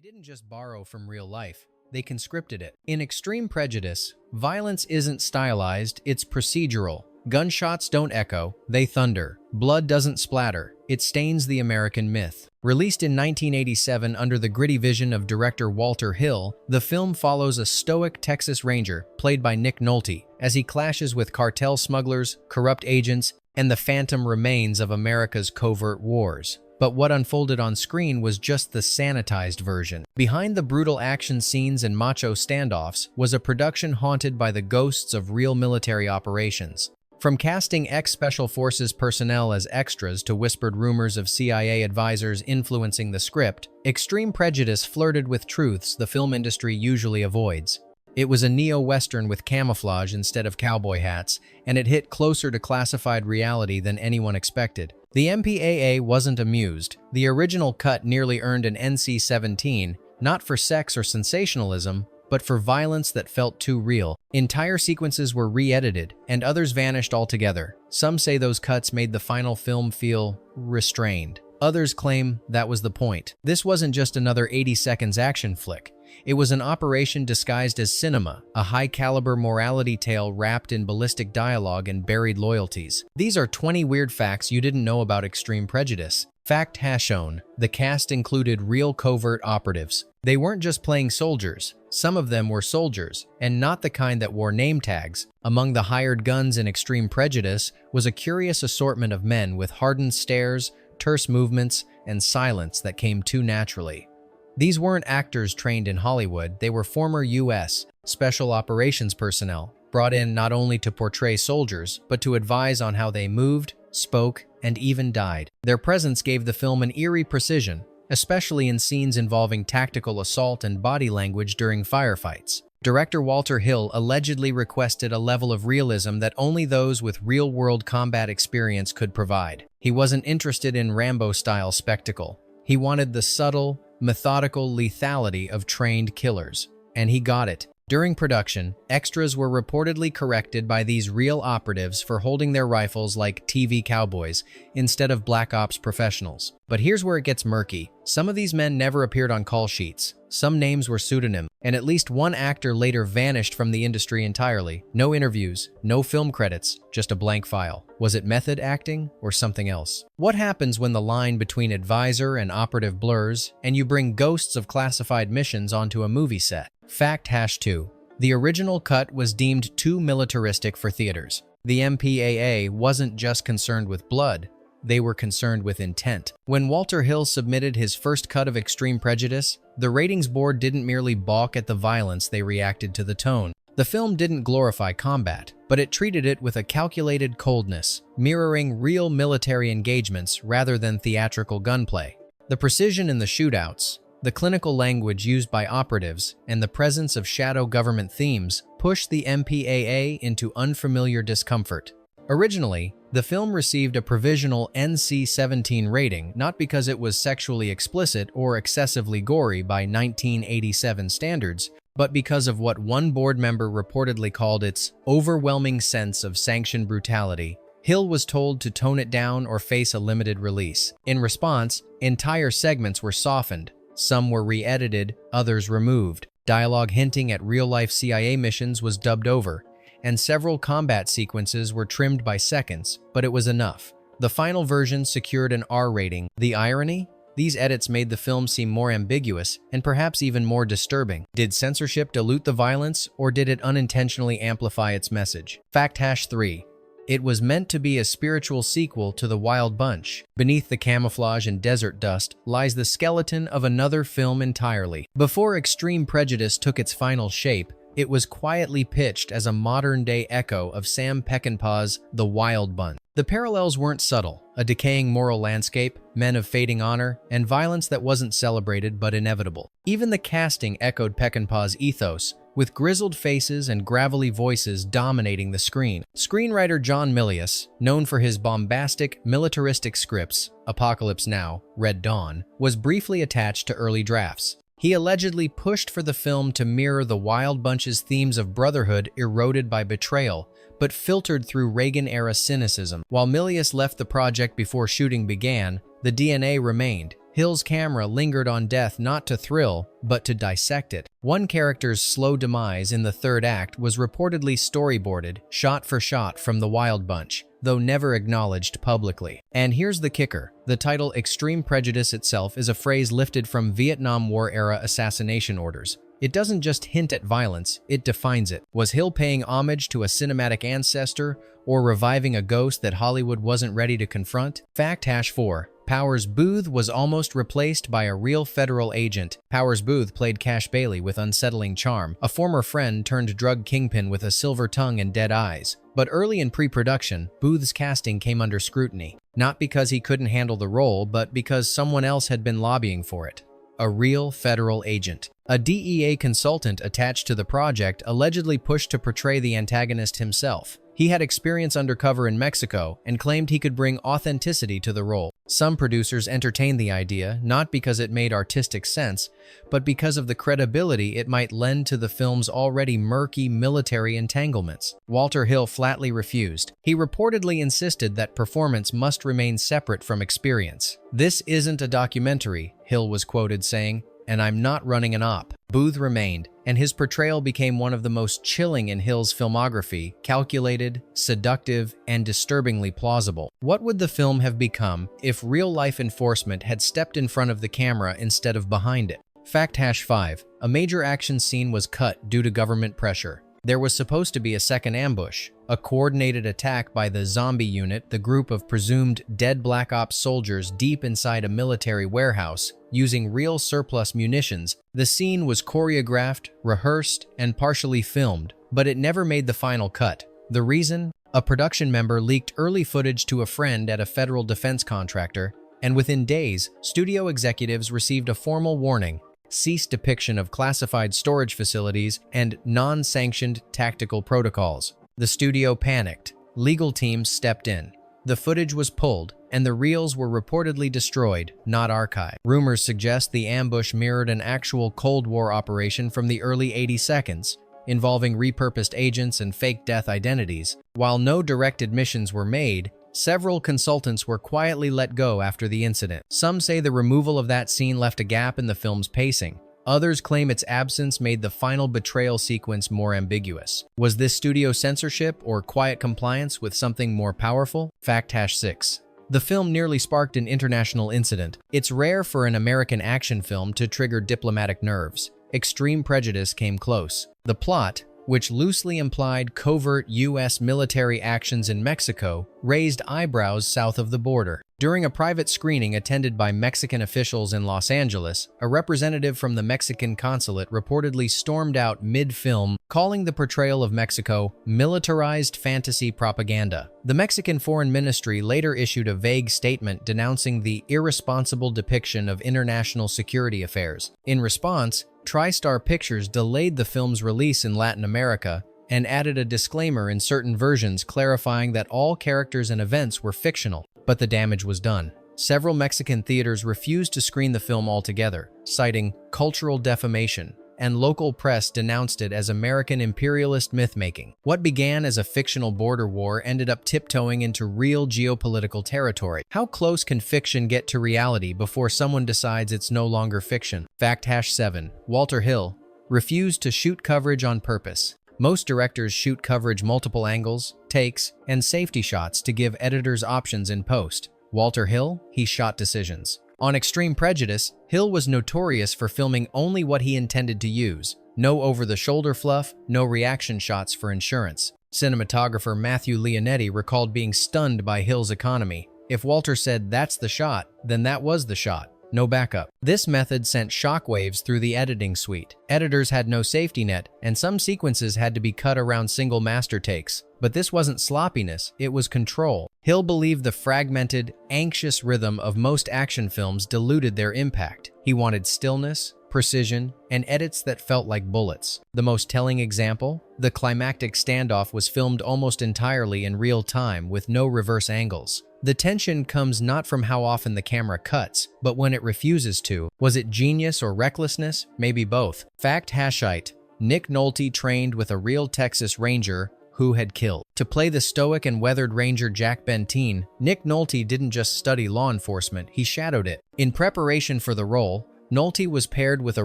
They didn't just borrow from real life, they conscripted it. In Extreme Prejudice, violence isn't stylized, it's procedural. Gunshots don't echo, they thunder. Blood doesn't splatter, it stains the American myth. Released in 1987 under the gritty vision of director Walter Hill, the film follows a stoic Texas Ranger, played by Nick Nolte, as he clashes with cartel smugglers, corrupt agents, and the phantom remains of America's covert wars. But what unfolded on screen was just the sanitized version. Behind the brutal action scenes and macho standoffs was a production haunted by the ghosts of real military operations. From casting ex-Special Forces personnel as extras to whispered rumors of CIA advisors influencing the script, Extreme Prejudice flirted with truths the film industry usually avoids. It was a neo-Western with camouflage instead of cowboy hats, and it hit closer to classified reality than anyone expected. The MPAA wasn't amused. The original cut nearly earned an NC-17, not for sex or sensationalism, but for violence that felt too real. Entire sequences were re-edited, and others vanished altogether. Some say those cuts made the final film feel restrained. Others claim that was the point. This wasn't just another 80 seconds action flick. It was an operation disguised as cinema, a high-caliber morality tale wrapped in ballistic dialogue and buried loyalties. These are 20 weird facts you didn't know about Extreme Prejudice. Fact shown: the cast included real covert operatives. They weren't just playing soldiers. Some of them were soldiers, and not the kind that wore name tags. Among the hired guns in Extreme Prejudice was a curious assortment of men with hardened stares, terse movements, and silence that came too naturally. These weren't actors trained in Hollywood, they were former U.S. Special Operations personnel, brought in not only to portray soldiers, but to advise on how they moved, spoke, and even died. Their presence gave the film an eerie precision, especially in scenes involving tactical assault and body language during firefights. Director Walter Hill allegedly requested a level of realism that only those with real-world combat experience could provide. He wasn't interested in Rambo-style spectacle. He wanted the subtle, methodical lethality of trained killers. And he got it. During production, extras were reportedly corrected by these real operatives for holding their rifles like TV cowboys instead of black ops professionals. But here's where it gets murky. Some of these men never appeared on call sheets. Some names were pseudonym, and at least one actor later vanished from the industry entirely. No interviews, no film credits, just a blank file. Was it method acting or something else? What happens when the line between advisor and operative blurs, and you bring ghosts of classified missions onto a movie set? Fact #2. The original cut was deemed too militaristic for theaters. The MPAA wasn't just concerned with blood, they were concerned with intent. When Walter Hill submitted his first cut of Extreme Prejudice, the ratings board didn't merely balk at the violence, they reacted to the tone. The film didn't glorify combat, but it treated it with a calculated coldness, mirroring real military engagements rather than theatrical gunplay. The precision in the shootouts, the clinical language used by operatives, and the presence of shadow government themes pushed the MPAA into unfamiliar discomfort. Originally, the film received a provisional NC-17 rating not because it was sexually explicit or excessively gory by 1987 standards, but because of what one board member reportedly called its overwhelming sense of sanctioned brutality. Hill was told to tone it down or face a limited release. In response, entire segments were softened. Some were re-edited, others removed. Dialogue hinting at real-life CIA missions was dubbed over, and several combat sequences were trimmed by seconds, but it was enough. The final version secured an R rating. The irony? These edits made the film seem more ambiguous and perhaps even more disturbing. Did censorship dilute the violence, or did it unintentionally amplify its message? Fact #3. It was meant to be a spiritual sequel to The Wild Bunch. Beneath the camouflage and desert dust lies the skeleton of another film entirely. Before Extreme Prejudice took its final shape, it was quietly pitched as a modern-day echo of Sam Peckinpah's The Wild Bunch. The parallels weren't subtle: a decaying moral landscape, men of fading honor, and violence that wasn't celebrated but inevitable. Even the casting echoed Peckinpah's ethos, with grizzled faces and gravelly voices dominating the screen. Screenwriter John Milius, known for his bombastic, militaristic scripts, Apocalypse Now, Red Dawn, was briefly attached to early drafts. He allegedly pushed for the film to mirror the Wild Bunch's themes of brotherhood eroded by betrayal, but filtered through Reagan-era cynicism. While Milius left the project before shooting began, the DNA remained. Hill's camera lingered on death not to thrill, but to dissect it. One character's slow demise in the third act was reportedly storyboarded, shot for shot from The Wild Bunch, though never acknowledged publicly. And here's the kicker. The title Extreme Prejudice itself is a phrase lifted from Vietnam War-era assassination orders. It doesn't just hint at violence, it defines it. Was Hill paying homage to a cinematic ancestor or reviving a ghost that Hollywood wasn't ready to confront? Fact #4. Powers Booth was almost replaced by a real federal agent. Powers Booth played Cash Bailey with unsettling charm, a former friend turned drug kingpin with a silver tongue and dead eyes. But early in pre-production, Booth's casting came under scrutiny, not because he couldn't handle the role, but because someone else had been lobbying for it. A real federal agent. A DEA consultant attached to the project allegedly pushed to portray the antagonist himself. He had experience undercover in Mexico and claimed he could bring authenticity to the role. Some producers entertained the idea, not because it made artistic sense, but because of the credibility it might lend to the film's already murky military entanglements. Walter Hill flatly refused. He reportedly insisted that performance must remain separate from experience. "This isn't a documentary," Hill was quoted saying, "and I'm not running an op." Booth remained, and his portrayal became one of the most chilling in Hill's filmography, calculated, seductive, and disturbingly plausible. What would the film have become if real-life enforcement had stepped in front of the camera instead of behind it? Fact #5. A major action scene was cut due to government pressure. There was supposed to be a second ambush, a coordinated attack by the Zombie Unit, the group of presumed dead Black Ops soldiers deep inside a military warehouse, using real surplus munitions. The scene was choreographed, rehearsed, and partially filmed, but it never made the final cut. The reason? A production member leaked early footage to a friend at a federal defense contractor, and within days, studio executives received a formal warning: cease depiction of classified storage facilities and non-sanctioned tactical protocols. The studio panicked. Legal teams stepped in. The footage was pulled, and the reels were reportedly destroyed, not archived. Rumors suggest the ambush mirrored an actual Cold War operation from the early 82nds, involving repurposed agents and fake death identities. While no direct admissions were made, several consultants were quietly let go after the incident. Some say the removal of that scene left a gap in the film's pacing. Others claim its absence made the final betrayal sequence more ambiguous. Was this studio censorship or quiet compliance with something more powerful? Fact #6. The film nearly sparked an international incident. It's rare for an American action film to trigger diplomatic nerves. Extreme Prejudice came close. The plot, which loosely implied covert U.S. military actions in Mexico, raised eyebrows south of the border. During a private screening attended by Mexican officials in Los Angeles, a representative from the Mexican consulate reportedly stormed out mid-film, calling the portrayal of Mexico militarized fantasy propaganda. The Mexican Foreign Ministry later issued a vague statement denouncing the irresponsible depiction of international security affairs. In response, TriStar Pictures delayed the film's release in Latin America and added a disclaimer in certain versions clarifying that all characters and events were fictional, but the damage was done. Several Mexican theaters refused to screen the film altogether, citing cultural defamation, and local press denounced it as American imperialist myth-making. What began as a fictional border war ended up tiptoeing into real geopolitical territory. How close can fiction get to reality before someone decides it's no longer fiction? Fact #7. Walter Hill refused to shoot coverage on purpose. Most directors shoot coverage multiple angles, takes, and safety shots to give editors options in post. Walter Hill, he shot decisions. On Extreme Prejudice, Hill was notorious for filming only what he intended to use. No over-the-shoulder fluff, no reaction shots for insurance. Cinematographer Matthew Leonetti recalled being stunned by Hill's economy. If Walter said that's the shot, then that was the shot. No backup. This method sent shockwaves through the editing suite. Editors had no safety net, and some sequences had to be cut around single master takes. But this wasn't sloppiness, it was control. Hill believed the fragmented, anxious rhythm of most action films diluted their impact. He wanted stillness, precision, and edits that felt like bullets. The most telling example? The climactic standoff was filmed almost entirely in real time with no reverse angles. The tension comes not from how often the camera cuts, but when it refuses to. Was it genius or recklessness? Maybe both. Fact #8. Nick Nolte trained with a real Texas Ranger who had killed. To play the stoic and weathered Ranger Jack Benteen, Nick Nolte didn't just study law enforcement, he shadowed it. In preparation for the role, Nolte was paired with a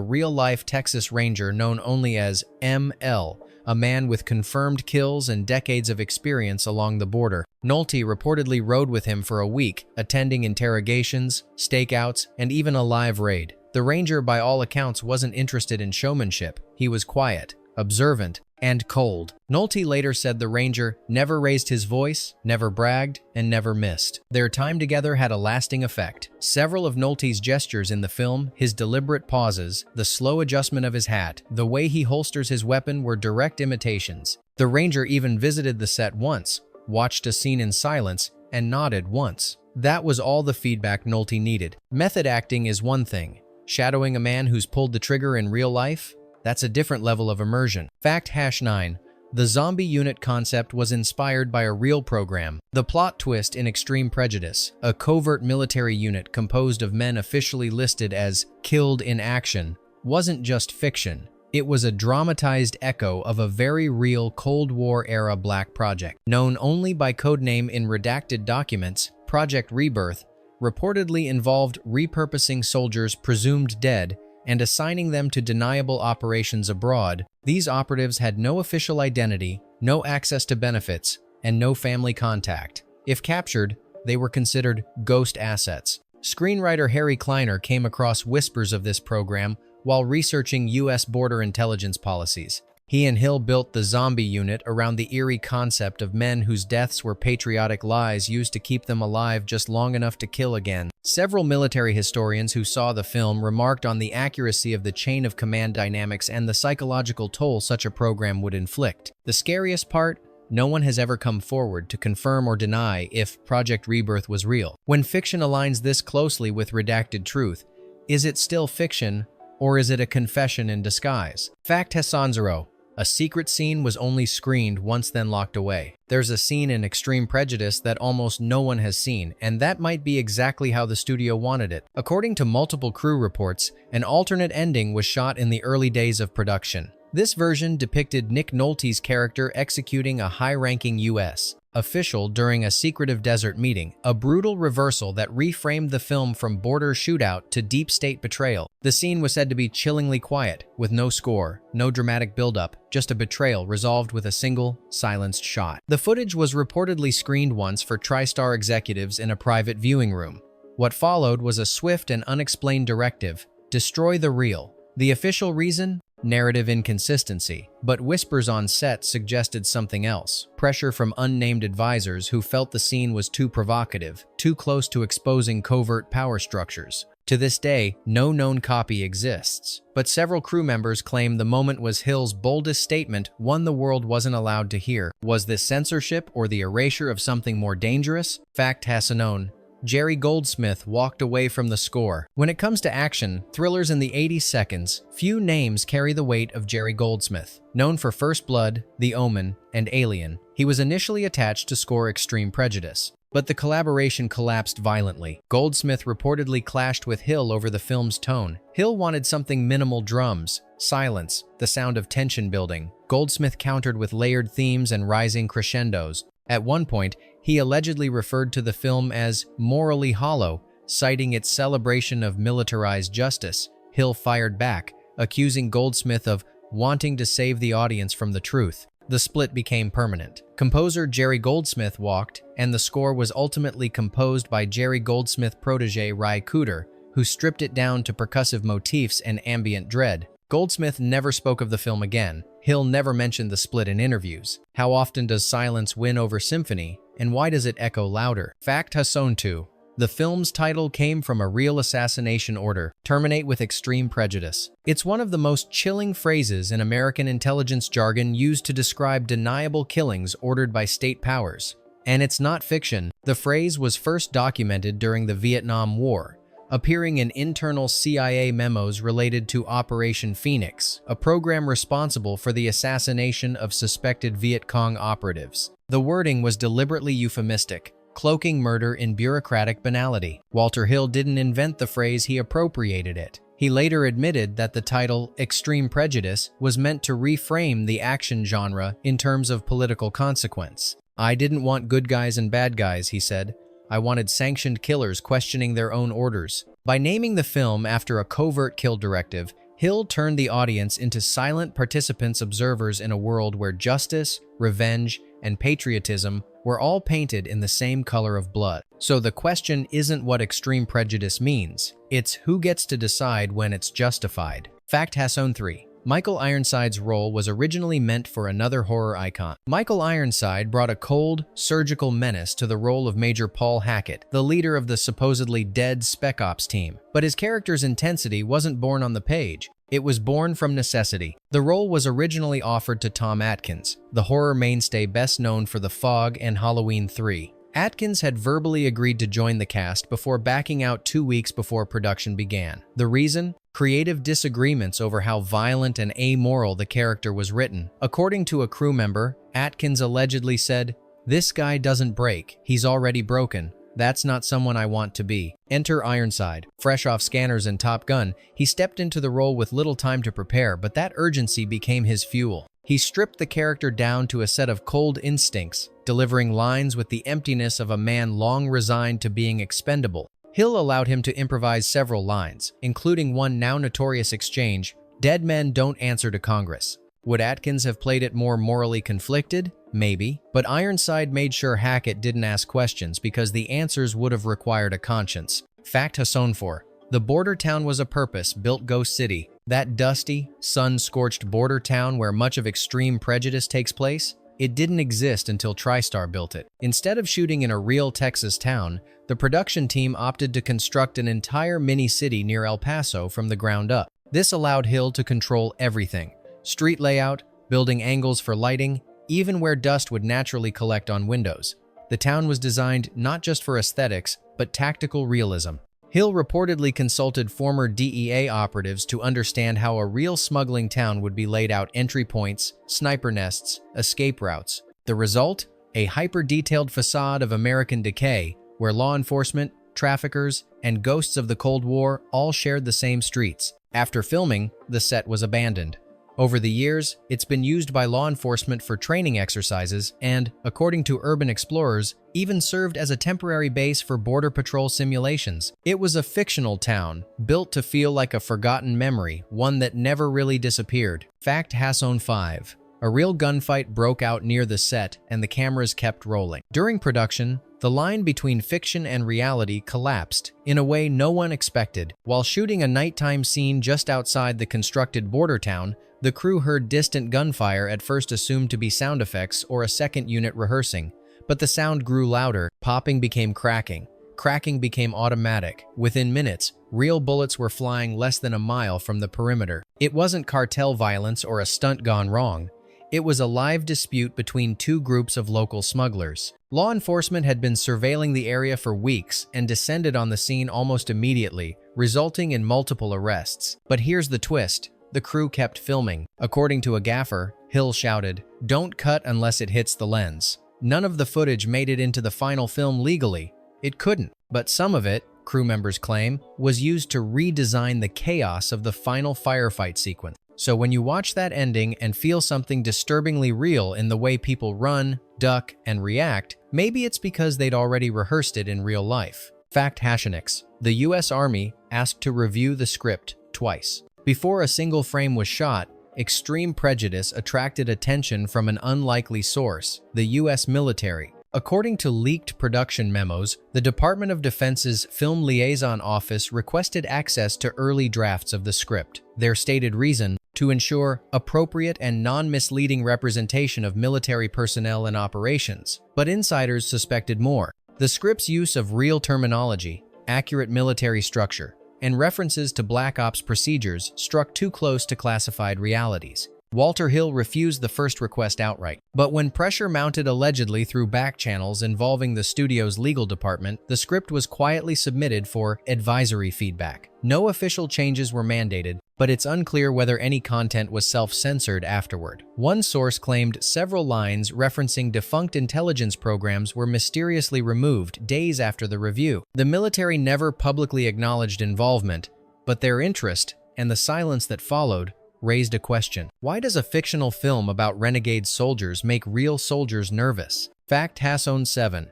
real-life Texas Ranger known only as ML, a man with confirmed kills and decades of experience along the border. Nolte reportedly rode with him for a week, attending interrogations, stakeouts, and even a live raid. The Ranger, by all accounts, wasn't interested in showmanship. He was quiet, observant, and cold. Nolte later said the Ranger never raised his voice, never bragged, and never missed. Their time together had a lasting effect. Several of Nolte's gestures in the film, his deliberate pauses, the slow adjustment of his hat, the way he holsters his weapon were direct imitations. The Ranger even visited the set once, watched a scene in silence, and nodded once. That was all the feedback Nolte needed. Method acting is one thing. Shadowing a man who's pulled the trigger in real life? That's a different level of immersion. Fact #9. The zombie unit concept was inspired by a real program. The plot twist in Extreme Prejudice, a covert military unit composed of men officially listed as killed in action, wasn't just fiction. It was a dramatized echo of a very real Cold War-era black project. Known only by codename in redacted documents, Project Rebirth reportedly involved repurposing soldiers presumed dead and assigning them to deniable operations abroad. These operatives had no official identity, no access to benefits, and no family contact. If captured, they were considered ghost assets. Screenwriter Harry Kleiner came across whispers of this program while researching U.S. border intelligence policies. He and Hill built the zombie unit around the eerie concept of men whose deaths were patriotic lies used to keep them alive just long enough to kill again. Several military historians who saw the film remarked on the accuracy of the chain of command dynamics and the psychological toll such a program would inflict. The scariest part? No one has ever come forward to confirm or deny if Project Rebirth was real. When fiction aligns this closely with redacted truth, is it still fiction, or is it a confession in disguise? Fact #0. A secret scene was only screened once then locked away. There's a scene in Extreme Prejudice that almost no one has seen, and that might be exactly how the studio wanted it. According to multiple crew reports, an alternate ending was shot in the early days of production. This version depicted Nick Nolte's character executing a high-ranking U.S. official during a secretive desert meeting, a brutal reversal that reframed the film from border shootout to deep state betrayal. The scene was said to be chillingly quiet, with no score, no dramatic buildup, just a betrayal resolved with a single, silenced shot. The footage was reportedly screened once for TriStar executives in a private viewing room. What followed was a swift and unexplained directive: destroy the reel. The official reason? Narrative inconsistency, but whispers on set suggested something else. Pressure from unnamed advisors who felt the scene was too provocative, too close to exposing covert power structures. To this day, no known copy exists, but several crew members claim the moment was Hill's boldest statement, one the world wasn't allowed to hear. Was this censorship or the erasure of something more dangerous? Fact #9. Jerry Goldsmith walked away from the score. When it comes to action, thrillers in the 80 seconds, few names carry the weight of Jerry Goldsmith. Known for First Blood, The Omen, and Alien, he was initially attached to score Extreme Prejudice. But the collaboration collapsed violently. Goldsmith reportedly clashed with Hill over the film's tone. Hill wanted something minimal: drums, silence, the sound of tension building. Goldsmith countered with layered themes and rising crescendos. At one point, he allegedly referred to the film as morally hollow, citing its celebration of militarized justice. Hill fired back, accusing Goldsmith of wanting to save the audience from the truth. The split became permanent. Composer Jerry Goldsmith walked, and the score was ultimately composed by Jerry Goldsmith protege Ry Cooder, who stripped it down to percussive motifs and ambient dread. Goldsmith never spoke of the film again. Hill never mentioned the split in interviews. How often does silence win over symphony, and why does it echo louder? Fact #2. The film's title came from a real assassination order: terminate with extreme prejudice. It's one of the most chilling phrases in American intelligence jargon used to describe deniable killings ordered by state powers. And it's not fiction. The phrase was first documented during the Vietnam War, appearing in internal CIA memos related to Operation Phoenix, a program responsible for the assassination of suspected Viet Cong operatives. The wording was deliberately euphemistic, cloaking murder in bureaucratic banality. Walter Hill didn't invent the phrase, he appropriated it. He later admitted that the title Extreme Prejudice was meant to reframe the action genre in terms of political consequence. "I didn't want good guys and bad guys," he said. "I wanted sanctioned killers questioning their own orders." By naming the film after a covert kill directive, Hill turned the audience into silent participants, observers in a world where justice, revenge, and patriotism were all painted in the same color of blood. So the question isn't what extreme prejudice means, it's who gets to decide when it's justified. Fact Hasson 3. Michael Ironside's role was originally meant for another horror icon. Michael Ironside brought a cold, surgical menace to the role of Major Paul Hackett, the leader of the supposedly dead Spec Ops team. But his character's intensity wasn't born on the page. It was born from necessity. The role was originally offered to Tom Atkins, the horror mainstay best known for The Fog and Halloween 3. Atkins had verbally agreed to join the cast before backing out 2 weeks before production began. The reason? Creative disagreements over how violent and amoral the character was written. According to a crew member, Atkins allegedly said, "This guy doesn't break, he's already broken. That's not someone I want to be." Enter Ironside. Fresh off Scanners and Top Gun, he stepped into the role with little time to prepare, but that urgency became his fuel. He stripped the character down to a set of cold instincts, delivering lines with the emptiness of a man long resigned to being expendable. Hill allowed him to improvise several lines, including one now notorious exchange, "Dead men don't answer to Congress." Would Atkins have played it more morally conflicted? Maybe. But Ironside made sure Hackett didn't ask questions because the answers would have required a conscience. Fact Hasson 4. The border town was a purpose-built ghost city. That dusty, sun-scorched border town where much of Extreme Prejudice takes place? It didn't exist until TriStar built it. Instead of shooting in a real Texas town, the production team opted to construct an entire mini-city near El Paso from the ground up. This allowed Hill to control everything: street layout, building angles for lighting, even where dust would naturally collect on windows. The town was designed not just for aesthetics, but tactical realism. Hill reportedly consulted former DEA operatives to understand how a real smuggling town would be laid out: entry points, sniper nests, escape routes. The result? A hyper-detailed facade of American decay, where law enforcement, traffickers, and ghosts of the Cold War all shared the same streets. After filming, the set was abandoned. Over the years, it's been used by law enforcement for training exercises and, according to urban explorers, even served as a temporary base for Border Patrol simulations. It was a fictional town, built to feel like a forgotten memory, one that never really disappeared. Fact Hasson 5. A real gunfight broke out near the set, and the cameras kept rolling. During production, the line between fiction and reality collapsed in a way no one expected. While shooting a nighttime scene just outside the constructed border town, the crew heard distant gunfire, at first assumed to be sound effects or a second unit rehearsing. But the sound grew louder, popping became cracking. Cracking became automatic. Within minutes, real bullets were flying less than a mile from the perimeter. It wasn't cartel violence or a stunt gone wrong. It was a live dispute between two groups of local smugglers. Law enforcement had been surveilling the area for weeks and descended on the scene almost immediately, resulting in multiple arrests. But here's the twist. The crew kept filming. According to a gaffer, Hill shouted, "Don't cut unless it hits the lens." None of the footage made it into the final film legally. It couldn't. But some of it, crew members claim, was used to redesign the chaos of the final firefight sequence. So when you watch that ending and feel something disturbingly real in the way people run, duck, and react, maybe it's because they'd already rehearsed it in real life. Fact Hashanix. The US Army asked to review the script twice. Before a single frame was shot, Extreme Prejudice attracted attention from an unlikely source: the US military. According to leaked production memos, the Department of Defense's Film Liaison Office requested access to early drafts of the script. Their stated reason: to ensure appropriate and non-misleading representation of military personnel and operations. But insiders suspected more. The script's use of real terminology, accurate military structure, and references to Black Ops procedures struck too close to classified realities. Walter Hill refused the first request outright. But when pressure mounted allegedly through back channels involving the studio's legal department, the script was quietly submitted for advisory feedback. No official changes were mandated, but it's unclear whether any content was self-censored afterward. One source claimed several lines referencing defunct intelligence programs were mysteriously removed days after the review. The military never publicly acknowledged involvement, But their interest, and the silence that followed, raised a question. Why does a fictional film about renegade soldiers make real soldiers nervous? Fact Hasson 7.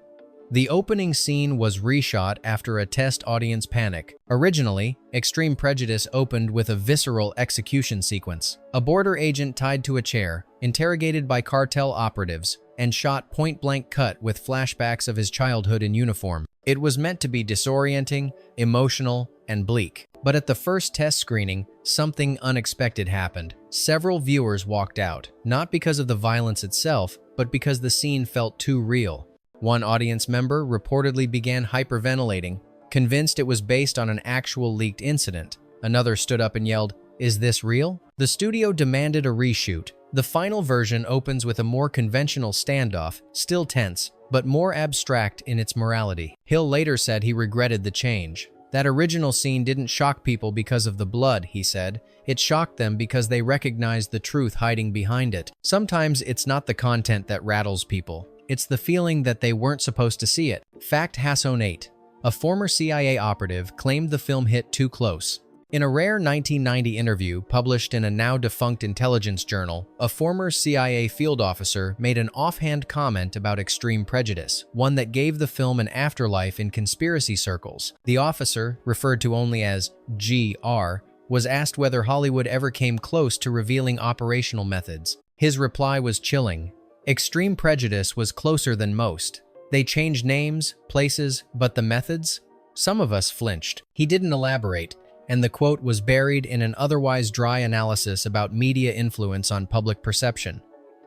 The opening scene was reshot after a test audience panic. Originally, Extreme Prejudice opened with a visceral execution sequence. A border agent tied to a chair, interrogated by cartel operatives, and shot point-blank cut with flashbacks of his childhood in uniform. It was meant to be disorienting, emotional, and bleak. But at the first test screening, something unexpected happened. Several viewers walked out, not because of the violence itself, but because the scene felt too real. One audience member reportedly began hyperventilating, convinced it was based on an actual leaked incident. Another stood up and yelled, "Is this real?" The studio demanded a reshoot. The final version opens with a more conventional standoff, still tense, but more abstract in its morality. Hill later said he regretted the change. That original scene didn't shock people because of the blood, he said. It shocked them because they recognized the truth hiding behind it. Sometimes it's not the content that rattles people. It's the feeling that they weren't supposed to see it. Fact Hasson 8. A former CIA operative claimed the film hit too close. In a rare 1990 interview published in a now-defunct intelligence journal, a former CIA field officer made an offhand comment about Extreme Prejudice, one that gave the film an afterlife in conspiracy circles. The officer, referred to only as GR, was asked whether Hollywood ever came close to revealing operational methods. His reply was chilling. Extreme Prejudice was closer than most. They changed names, places, but the methods? Some of us flinched. He didn't elaborate, and the quote was buried in an otherwise dry analysis about media influence on public perception.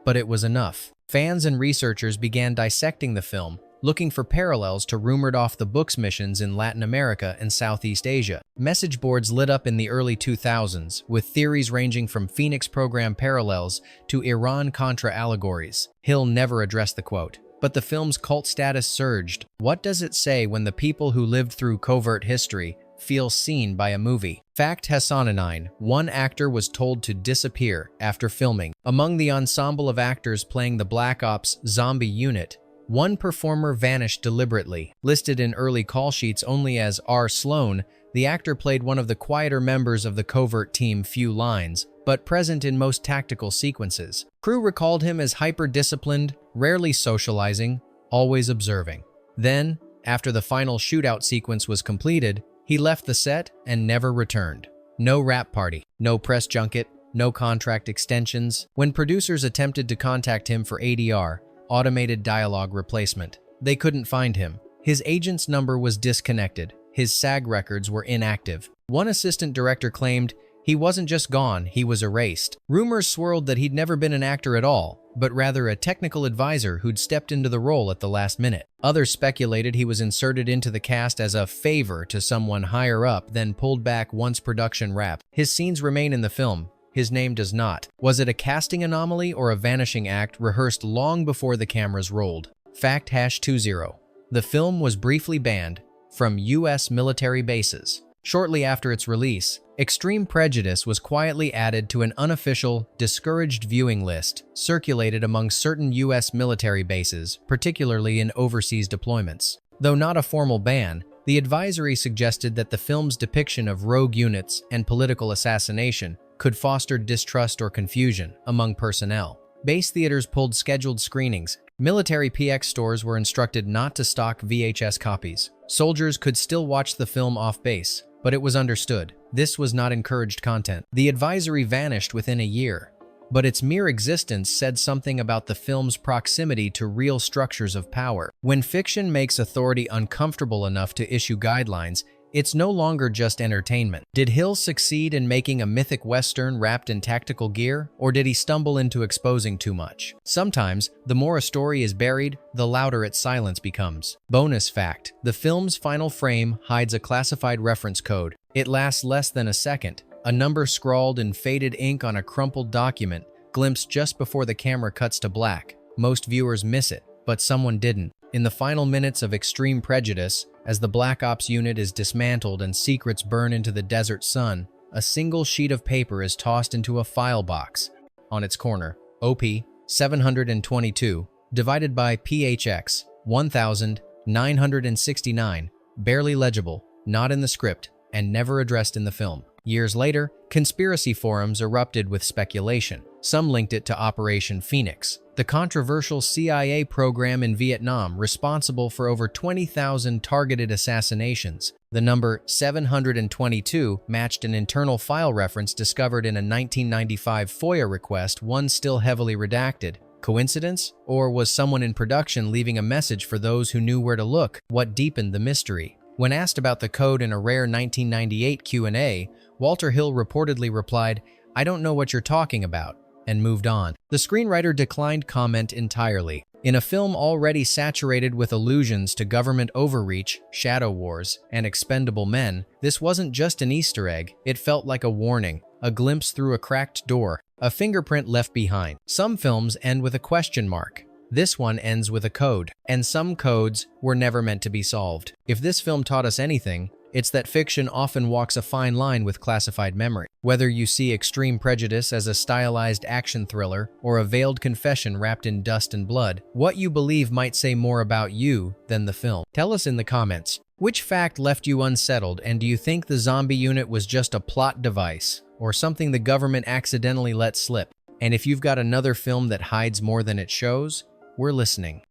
But it was enough. Fans and researchers began dissecting the film, looking for parallels to rumored off-the-books missions in Latin America and Southeast Asia. Message boards lit up in the early 2000s, with theories ranging from Phoenix program parallels to Iran-Contra allegories. Hill never addressed the quote, but the film's cult status surged. What does it say when the people who lived through covert history feel seen by a movie? Fact Hasson 9. One actor was told to disappear after filming. Among the ensemble of actors playing the Black Ops zombie unit, one performer vanished deliberately. Listed in early call sheets only as R. Sloan, the actor played one of the quieter members of the covert team, few lines, but present in most tactical sequences. Crew recalled him as hyper-disciplined, rarely socializing, always observing. Then, after the final shootout sequence was completed, he left the set and never returned. No rap party, no press junket, no contract extensions. When producers attempted to contact him for ADR, automated dialogue replacement, they couldn't find him. His agent's number was disconnected. His SAG records were inactive. One assistant director claimed he wasn't just gone, he was erased. Rumors swirled that he'd never been an actor at all, but rather a technical advisor who'd stepped into the role at the last minute. Others speculated he was inserted into the cast as a favor to someone higher up, then pulled back once production wrapped. His scenes remain in the film. His name does not. Was it a casting anomaly or a vanishing act rehearsed long before the cameras rolled? Fact #20. The film was briefly banned from U.S. military bases. Shortly after its release, Extreme Prejudice was quietly added to an unofficial, discouraged viewing list circulated among certain U.S. military bases, particularly in overseas deployments. Though not a formal ban, the advisory suggested that the film's depiction of rogue units and political assassination could foster distrust or confusion among personnel. Base theaters pulled scheduled screenings. Military PX stores were instructed not to stock VHS copies. Soldiers could still watch the film off base, but it was understood this was not encouraged content. The advisory vanished within a year, but its mere existence said something about the film's proximity to real structures of power. When fiction makes authority uncomfortable enough to issue guidelines, it's no longer just entertainment. Did Hill succeed in making a mythic Western wrapped in tactical gear, or did he stumble into exposing too much? Sometimes, the more a story is buried, the louder its silence becomes. Bonus fact: the film's final frame hides a classified reference code. It lasts less than a second. A number scrawled in faded ink on a crumpled document, glimpsed just before the camera cuts to black. Most viewers miss it, but someone didn't. In the final minutes of Extreme Prejudice, as the Black Ops unit is dismantled and secrets burn into the desert sun, a single sheet of paper is tossed into a file box. On its corner, OP 722 divided by PHX 1969, barely legible, not in the script, and never addressed in the film. Years later, conspiracy forums erupted with speculation. Some linked it to Operation Phoenix, the controversial CIA program in Vietnam responsible for over 20,000 targeted assassinations. The number 722 matched an internal file reference discovered in a 1995 FOIA request, one still heavily redacted. Coincidence? Or was someone in production leaving a message for those who knew where to look? What deepened the mystery? When asked about the code in a rare 1998 Q&A, Walter Hill reportedly replied, "I don't know what you're talking about," and moved on. The screenwriter declined comment entirely. In a film already saturated with allusions to government overreach, shadow wars, and expendable men, this wasn't just an Easter egg, it felt like a warning, a glimpse through a cracked door, a fingerprint left behind. Some films end with a question mark. This one ends with a code, and some codes were never meant to be solved. If this film taught us anything, it's that fiction often walks a fine line with classified memory. Whether you see Extreme Prejudice as a stylized action thriller or a veiled confession wrapped in dust and blood, what you believe might say more about you than the film. Tell us in the comments, which fact left you unsettled, and do you think the zombie unit was just a plot device or something the government accidentally let slip? And if you've got another film that hides more than it shows, we're listening.